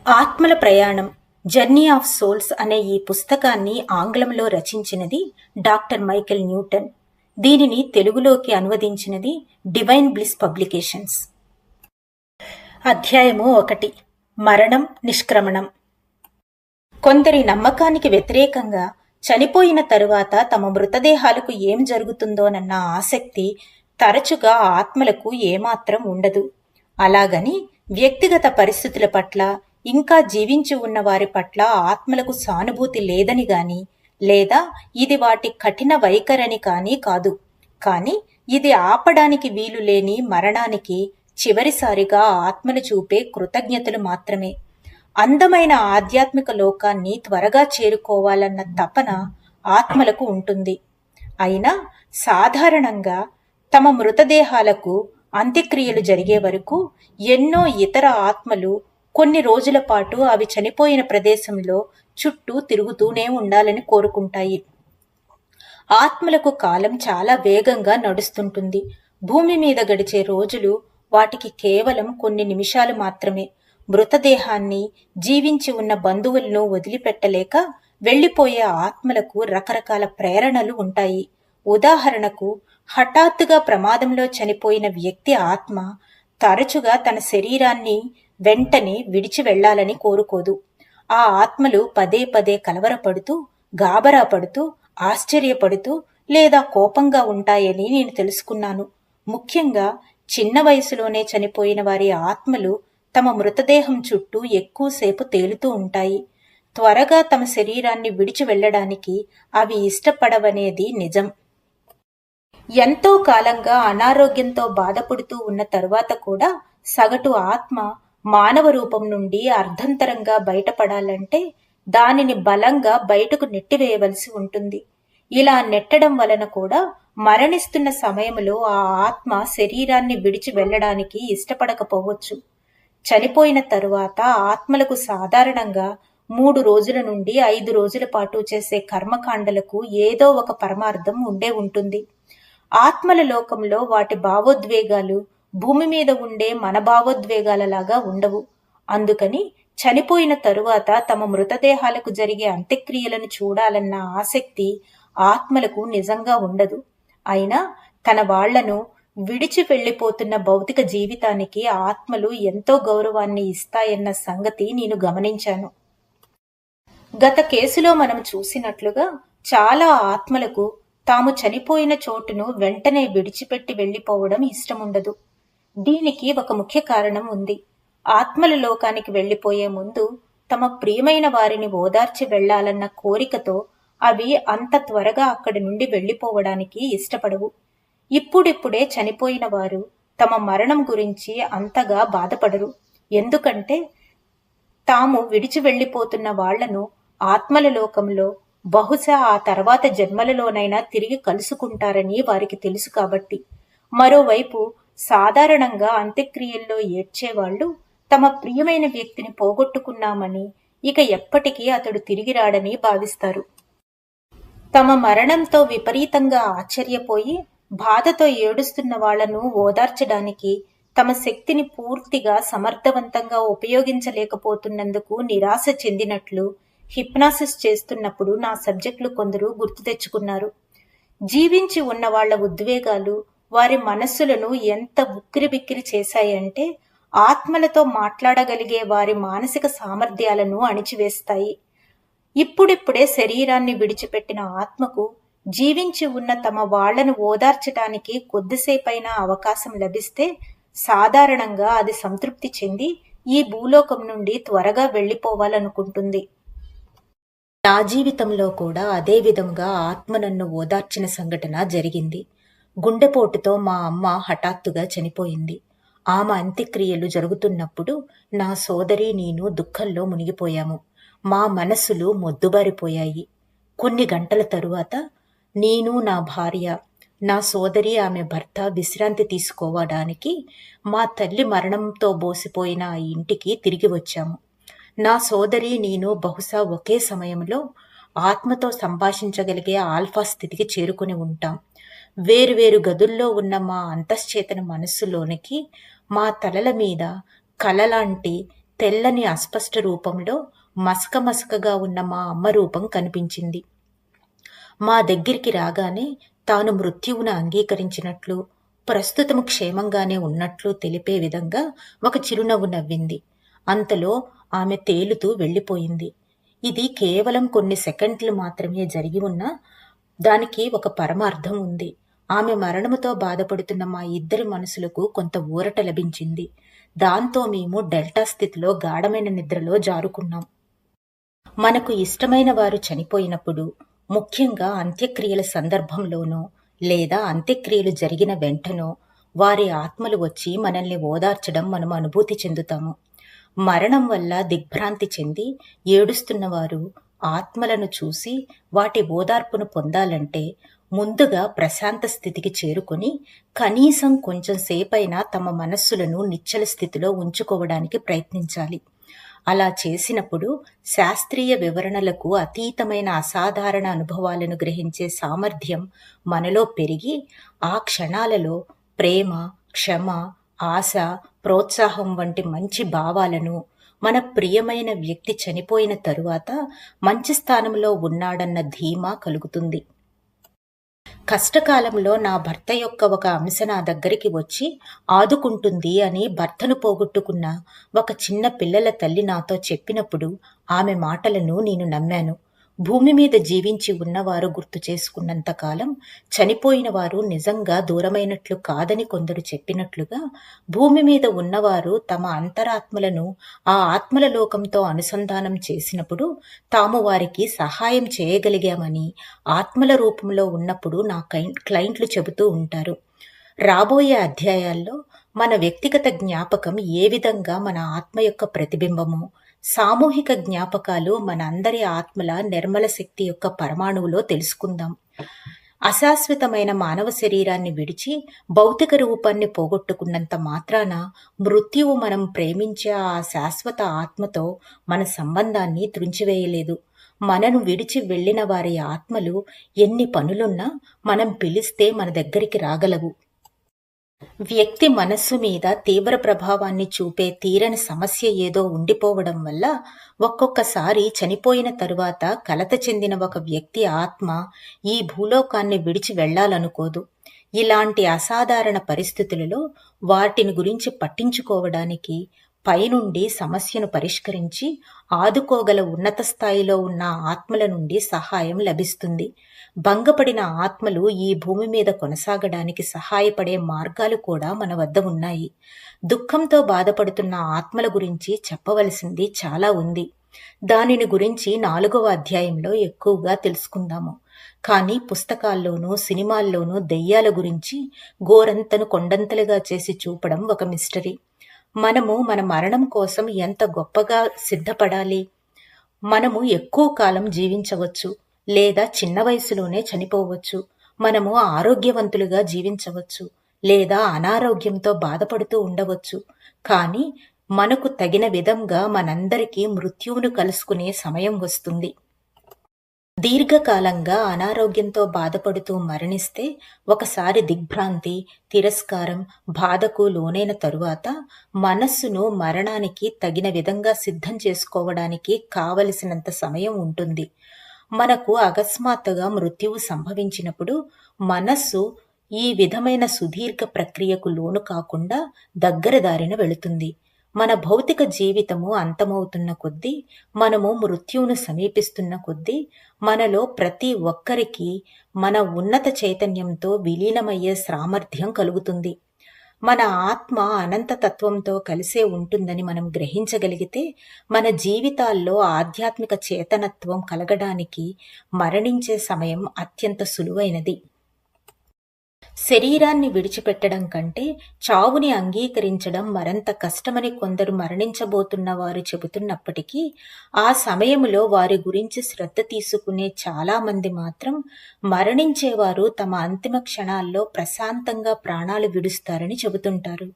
ఆత్మల ప్రయాణం journey of souls అనే ఈ పుస్తకాన్ని ఆంగ్లంలో రచించినది డాక్టర్ మైకేల్ న్యూటన్. దీనిని తెలుగులోకి అనువదించినది డివైన్ బ్లిస్ పబ్లికేషన్స్. అధ్యాయము 1. మరణం నిష్క్రమణం. కొందరి నమ్మకానికి వ్యతిరేకంగా చనిపోయిన తరువాత తమ మృతదేహాలకు ఏం జరుగుతుందోనన్న ఆసక్తి తరచుగా ఆత్మలకు ఏమాత్రం ఉండదు. అలాగని వ్యక్తిగత పరిస్థితుల పట్ల, ఇంకా జీవించి ఉన్న వారి పట్ల ఆత్మలకు సానుభూతి లేదని గాని, లేదా ఇది వాటి కఠిన వైఖరని కానీ కాదు. కాని ఇది ఆపడానికి వీలు లేని మరణానికి చివరిసారిగా ఆత్మలు చూపే కృతజ్ఞతలు మాత్రమే. అందమైన ఆధ్యాత్మిక లోకాన్ని త్వరగా చేరుకోవాలన్న తపన ఆత్మలకు ఉంటుంది. అయినా సాధారణంగా తమ మృతదేహాలకు అంత్యక్రియలు జరిగే వరకు ఎన్నో ఇతర ఆత్మలు కొన్ని రోజుల పాటు అవి చనిపోయిన ప్రదేశంలో చుట్టూ తిరుగుతూనే ఉండాలని కోరుకుంటాయి. ఆత్మలకు కాలం చాలా వేగంగా నడుస్తుంటుంది. భూమి మీద గడిచే రోజులు వాటికి కేవలం కొన్ని నిమిషాలు మాత్రమే. మృతదేహాన్ని, జీవించి ఉన్న బంధువులను వదిలిపెట్టలేక వెళ్లిపోయే ఆత్మలకు రకరకాల ప్రేరణలు ఉంటాయి. ఉదాహరణకు, హఠాత్తుగా ప్రమాదంలో చనిపోయిన వ్యక్తి ఆత్మ తరచుగా తన శరీరాన్ని వెంటనే విడిచి వెళ్లాలని కోరుకోదు. ఆ ఆత్మలు పదే పదే కలవరపడుతూ, గాబరా పడుతూ, ఆశ్చర్యపడుతూ లేదా కోపంగా ఉంటాయని నేను తెలుసుకున్నాను. ముఖ్యంగా చిన్న వయసులోనే చనిపోయిన వారి ఆత్మలు తమ మృతదేహం చుట్టూ ఎక్కువసేపు తేలుతూ ఉంటాయి. త్వరగా తమ శరీరాన్ని విడిచి వెళ్లడానికి అవి ఇష్టపడవనేది నిజం. ఎంతో కాలంగా అనారోగ్యంతో బాధపడుతూ ఉన్న తరువాత కూడా సగటు ఆత్మ మానవ రూపం నుండి అర్ధంతరంగా బయటపడాలంటే దానిని బలంగా బయటకు నెట్టివేయవలసి ఉంటుంది. ఇలా నెట్టడం వలన కూడా మరణిస్తున్న సమయంలో ఆ ఆత్మ శరీరాన్ని విడిచి వెళ్లడానికి ఇష్టపడకపోవచ్చు. చనిపోయిన తరువాత ఆత్మలకు సాధారణంగా 3 రోజుల నుండి 5 రోజుల పాటు చేసే కర్మకాండలకు ఏదో ఒక పరమార్థం ఉండే ఉంటుంది. ఆత్మల లోకంలో వాటి భావోద్వేగాలు భూమి మీద ఉండే మన భావోద్వేగాలలాగా ఉండవు. అందుకని చనిపోయిన తరువాత తమ మృతదేహాలకు జరిగే అంత్యక్రియలను చూడాలన్న ఆసక్తి ఆత్మలకు నిజంగా ఉండదు. అయినా తన వాళ్లను విడిచి వెళ్లిపోతున్న భౌతిక జీవితానికి ఆత్మలు ఎంతో గౌరవాన్ని ఇస్తాయన్న సంగతి నేను గమనించాను. గత కేసులో మనం చూసినట్లుగా చాలా ఆత్మలకు తాము చనిపోయిన చోటును వెంటనే విడిచిపెట్టి వెళ్లిపోవడం ఇష్టముండదు. దీనికి ఒక ముఖ్య కారణం ఉంది. ఆత్మల లోకానికి వెళ్లిపోయే ముందు తమ ప్రియమైన వారిని ఓదార్చి వెళ్లాలన్న కోరికతో అవి అంత త్వరగా అక్కడి నుండి వెళ్లిపోవడానికి ఇష్టపడవు. ఇప్పుడిప్పుడే చనిపోయిన వారు తమ మరణం గురించి అంతగా బాధపడరు. ఎందుకంటే తాము విడిచి వెళ్లిపోతున్న వాళ్లను ఆత్మల లోకంలో బహుశా ఆ తర్వాత జన్మలలోనైనా తిరిగి కలుసుకుంటారని వారికి తెలుసు కాబట్టి. మరోవైపు సాధారణంగా అంత్యక్రియల్లో ఏడ్చేవాళ్లు తమ ప్రియమైన వ్యక్తిని పోగొట్టుకున్నామని, ఇక ఎప్పటికీ అతడు తిరిగి రాడని భావిస్తారు. తమ మరణంతో విపరీతంగా ఆశ్చర్యపోయి బాధతో ఏడుస్తున్న వాళ్లను ఓదార్చడానికి తమ శక్తిని పూర్తిగా సమర్థవంతంగా ఉపయోగించలేకపోతున్నందుకు నిరాశ చెందినట్లు హిప్నాసిస్ చేస్తున్నప్పుడు నా సబ్జెక్టులు కొందరు గుర్తు తెచ్చుకున్నారు. జీవించి ఉన్న వాళ్ల ఉద్వేగాలు వారి మనస్సులను ఎంత ఉక్కిరిబిక్కిరి చేశాయంటే ఆత్మలతో మాట్లాడగలిగే వారి మానసిక సామర్థ్యాలను అణిచివేస్తాయి. ఇప్పుడిప్పుడే శరీరాన్ని విడిచిపెట్టిన ఆత్మకు జీవించి ఉన్న తమ వాళ్లను ఓదార్చటానికి కొద్దిసేపైనా అవకాశం లభిస్తే సాధారణంగా అది సంతృప్తి చెంది ఈ భూలోకం నుండి త్వరగా వెళ్లిపోవాలనుకుంటుంది. నా జీవితంలో కూడా అదే విధంగా ఆత్మ నన్ను ఓదార్చిన సంఘటన జరిగింది. గుండెపోటుతో మా అమ్మ హఠాత్తుగా చనిపోయింది. ఆమె అంత్యక్రియలు జరుగుతున్నప్పుడు నా సోదరి నేను దుఃఖంలో మునిగిపోయాము. మా మనస్సులు మొద్దుబారిపోయాయి. కొన్ని గంటల తరువాత నేను, నా భార్య, నా సోదరి, ఆమె భర్త విశ్రాంతి తీసుకోవడానికి మా తల్లి మరణంతో బోసిపోయిన ఆ ఇంటికి తిరిగి వచ్చాము. నా సోదరి నేను బహుశా ఒకే సమయంలో ఆత్మతో సంభాషించగలిగే ఆల్ఫా స్థితికి చేరుకుని ఉంటాం. వేరువేరు గదుల్లో ఉన్న మా అంతశ్చేతన మనస్సులోనికి మా తలల మీద కలలాంటి తెల్లని అస్పష్ట రూపంలో మసకమసకగా ఉన్న మా అమ్మ రూపం కనిపించింది. మా దగ్గరికి రాగానే తాను మృత్యువును అంగీకరించినట్లు, ప్రస్తుతము క్షేమంగానే ఉన్నట్లు తెలిపే విధంగా ఒక చిరునవ్వు నవ్వింది. అంతలో ఆమె తేలుతూ వెళ్ళిపోయింది. ఇది కేవలం కొన్ని సెకండ్లు మాత్రమే జరిగి ఉన్నా దానికి ఒక పరమార్థం ఉంది. ఆమె మరణముతో బాధపడుతున్న మా ఇద్దరి మనసులకు కొంత ఊరట లభించింది. దాంతో మేము డెల్టా స్థితిలో గాఢమైన నిద్రలో జారుకున్నాం. మనకు ఇష్టమైన వారు చనిపోయినప్పుడు, ముఖ్యంగా అంత్యక్రియల సందర్భంలోనో లేదా అంత్యక్రియలు జరిగిన వెంటనో వారి ఆత్మలు వచ్చి మనల్ని ఓదార్చడం మనం అనుభూతి చెందుతాము. మరణం వల్ల దిగ్భ్రాంతి చెంది ఏడుస్తున్నవారు ఆత్మలను చూసి వాటి ఓదార్పును పొందాలంటే ముందుగా ప్రశాంత స్థితికి చేరుకొని కనీసం కొంచెం సేపైనా తమ మనస్సులను నిశ్చల స్థితిలో ఉంచుకోవడానికి ప్రయత్నించాలి. అలా చేసినప్పుడు శాస్త్రీయ వివరణలకు అతీతమైన అసాధారణ అనుభవాలను గ్రహించే సామర్థ్యం మనలో పెరిగి ఆ క్షణాలలో ప్రేమ, క్షమ, ఆశ, ప్రోత్సాహం వంటి మంచి భావాలను మన ప్రియమైన వ్యక్తి చనిపోయిన తరువాత మంచి స్థానంలో ఉన్నాడన్న ధీమా కలుగుతుంది. కష్టకాలంలో నా భర్త యొక్క ఒక అంశ నా దగ్గరికి వచ్చి ఆదుకుంటుంది అని భర్తను పోగొట్టుకున్న ఒక చిన్న పిల్లల తల్లి నాతో చెప్పినప్పుడు ఆమె మాటలను నేను నమ్మాను. భూమి మీద జీవించి ఉన్నవారు గుర్తు చేసుకున్నంతకాలం చనిపోయిన వారు నిజంగా దూరమైనట్లు కాదని కొందరు చెప్పినట్లుగా, భూమి మీద ఉన్నవారు తమ అంతరాత్మలను ఆ ఆత్మల లోకంతో అనుసంధానం చేసినప్పుడు తాము వారికి సహాయం చేయగలిగామని ఆత్మల రూపంలో ఉన్నప్పుడు నా క్లయింట్లు చెబుతూ ఉంటారు. రాబోయే అధ్యాయాల్లో మన వ్యక్తిగత జ్ఞాపకం ఏ విధంగా మన ఆత్మ యొక్క ప్రతిబింబము, సామూహిక జ్ఞాపకాలు మన అందరి ఆత్మల నిర్మల శక్తి యొక్క పరమాణువులో తెలుసుకుందాం. అశాశ్వతమైన మానవ శరీరాన్ని విడిచి భౌతిక రూపాన్ని పోగొట్టుకున్నంత మాత్రాన మృత్యువు మనం ప్రేమించే ఆ శాశ్వత ఆత్మతో మన సంబంధాన్ని త్రుంచివేయలేదు. మనను విడిచి వెళ్లిన వారి ఆత్మలు ఎన్ని పనులున్నా మనం పిలిస్తే మన దగ్గరికి రాగలవు. వ్యక్తి మనస్సు మీద తీవ్ర ప్రభావాన్ని చూపే తీరని సమస్య ఏదో ఉండిపోవడం వల్ల ఒక్కొక్కసారి చనిపోయిన తరువాత కలత చెందిన ఒక వ్యక్తి ఆత్మ ఈ భూలోకాన్ని విడిచి వెళ్లాలనుకోదు. ఇలాంటి అసాధారణ పరిస్థితులలో వాటిని గురించి పట్టించుకోవడానికి, పైనుండి సమస్యను పరిష్కరించి ఆదుకోగల ఉన్నత స్థాయిలో ఉన్న ఆత్మల నుండి సహాయం లభిస్తుంది. భంగపడిన ఆత్మలు ఈ భూమి మీద కొనసాగడానికి సహాయపడే మార్గాలు కూడా మన వద్ద ఉన్నాయి. దుఃఖంతో బాధపడుతున్న ఆత్మల గురించి చెప్పవలసింది చాలా ఉంది. దానిని గురించి 4వ అధ్యాయంలో ఎక్కువగా తెలుసుకుందాము. కానీ పుస్తకాల్లోనూ సినిమాల్లోనూ దెయ్యాల గురించి గోరంతను కొండంతలుగా చేసి చూపడం ఒక మిస్టరీ. మనము మన మరణం కోసం ఎంత గొప్పగా సిద్ధపడాలి? మనము ఎక్కువ కాలం జీవించవచ్చు, లేదా చిన్న వయసులోనే చనిపోవచ్చు. మనము ఆరోగ్యవంతులుగా జీవించవచ్చు, లేదా అనారోగ్యంతో బాధపడుతూ ఉండవచ్చు. కానీ మనకు తగిన విధంగా మనందరికీ మృత్యువును కలుసుకునే సమయం వస్తుంది. దీర్ఘకాలంగా అనారోగ్యంతో బాధపడుతూ మరణిస్తే ఒకసారి దిగ్భ్రాంతి, తిరస్కారం, బాధకు లోనైన తరువాత మనస్సును మరణానికి తగిన విధంగా సిద్ధం చేసుకోవడానికి కావలసినంత సమయం ఉంటుంది. మనకు అకస్మాత్తుగా మృత్యువు సంభవించినప్పుడు మనస్సు ఈ విధమైన సుదీర్ఘ ప్రక్రియకు లోను కాకుండా దగ్గర దారిన వెళుతుంది. మన భౌతిక జీవితము అంతమవుతున్న కొద్దీ, మనము మృత్యువును సమీపిస్తున్న కొద్దీ మనలో ప్రతి ఒక్కరికి మన ఉన్నత చైతన్యంతో విలీనమయ్యే సామర్థ్యం కలుగుతుంది. మన ఆత్మ అనంత తత్వంతో కలిసే ఉంటుందని మనం గ్రహించగలిగితే మన జీవితాల్లో ఆధ్యాత్మిక చేతనత్వం కలగడానికి మరణించే సమయం అత్యంత సులువైనది. శరీరాన్ని విడిచిపెట్టడం కంటే చావుని అంగీకరించడం మరింత కష్టమని కొందరు మరణించబోతున్న వారు చెబుతున్నప్పటికీ, ఆ సమయంలో వారి గురించి శ్రద్ధ తీసుకునే చాలా మంది మాత్రం మరణించేవారు తమ అంతిమ క్షణాల్లో ప్రశాంతంగా ప్రాణాలు విడుస్తారని చెబుతుంటారు.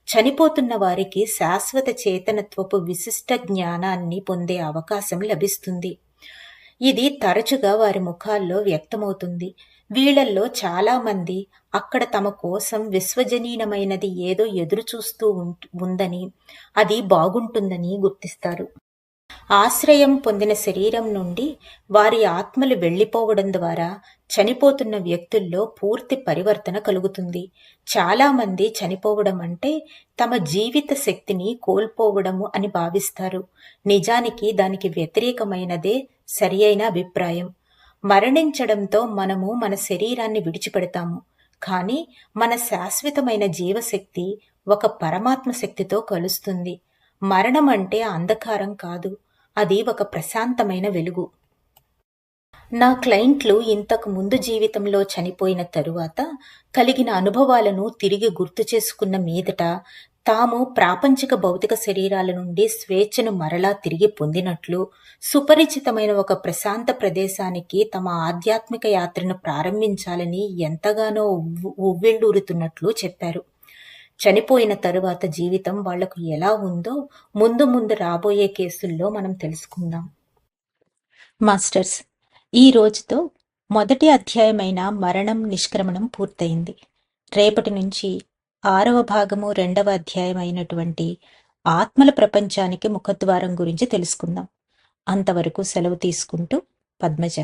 చనిపోతున్న వారికి శాశ్వత చేతనత్వపు విశిష్ట జ్ఞానాన్ని పొందే అవకాశం లభిస్తుంది. ఇది తరచుగా వారి ముఖాల్లో వ్యక్తమవుతుంది. వీళ్ళల్లో చాలామంది అక్కడ తమ కోసం విశ్వజనీనమైనది ఏదో ఎదురుచూస్తూ ఉందని, అది బాగుంటుందని గుర్తిస్తారు. ఆశ్రయం పొందిన శరీరం నుండి వారి ఆత్మలు వెళ్ళిపోవడం ద్వారా చనిపోతున్న వ్యక్తుల్లో పూర్తి పరివర్తన కలుగుతుంది. చాలామంది చనిపోవడం అంటే తమ జీవిత శక్తిని కోల్పోవడము అని భావిస్తారు. నిజానికి దానికి వ్యతిరేకమైనదే సరి అయిన అభిప్రాయం. మరణించడంతో మనము మన శరీరాన్ని విడిచిపెడతాము. కానీ మన శాశ్వతమైన జీవశక్తి ఒక పరమాత్మ శక్తితో కలుస్తుంది. మరణం అంటే అంధకారం కాదు, అది ఒక ప్రశాంతమైన వెలుగు. నా క్లయింట్లు ఇంతకు ముందు జీవితంలో చనిపోయిన తరువాత కలిగిన అనుభవాలను తిరిగి గుర్తు చేసుకున్న మీదట తాము ప్రాపంచిక భౌతిక శరీరాల నుండి స్వేచ్ఛను మరలా తిరిగి పొందినట్లు, సుపరిచితమైన ఒక ప్రశాంత ప్రదేశానికి తమ ఆధ్యాత్మిక యాత్రను ప్రారంభించాలని ఎంతగానో ఉవ్విళ్ళూరుతున్నట్లు చెప్పారు. చనిపోయిన తరువాత జీవితం వాళ్లకు ఎలా ఉందో ముందు ముందు రాబోయే కేసుల్లో మనం తెలుసుకుందాం. మాస్టర్స్, ఈ రోజుతో మొదటి అధ్యాయమైన మరణం నిష్క్రమణం పూర్తయింది. రేపటి నుంచి 6వ భాగము 2వ అధ్యాయం అయినటువంటి ఆత్మల ప్రపంచానికి ముఖద్వారం గురించి తెలుసుకుందాం. అంతవరకు సెలవు తీసుకుంటూ పద్మజ.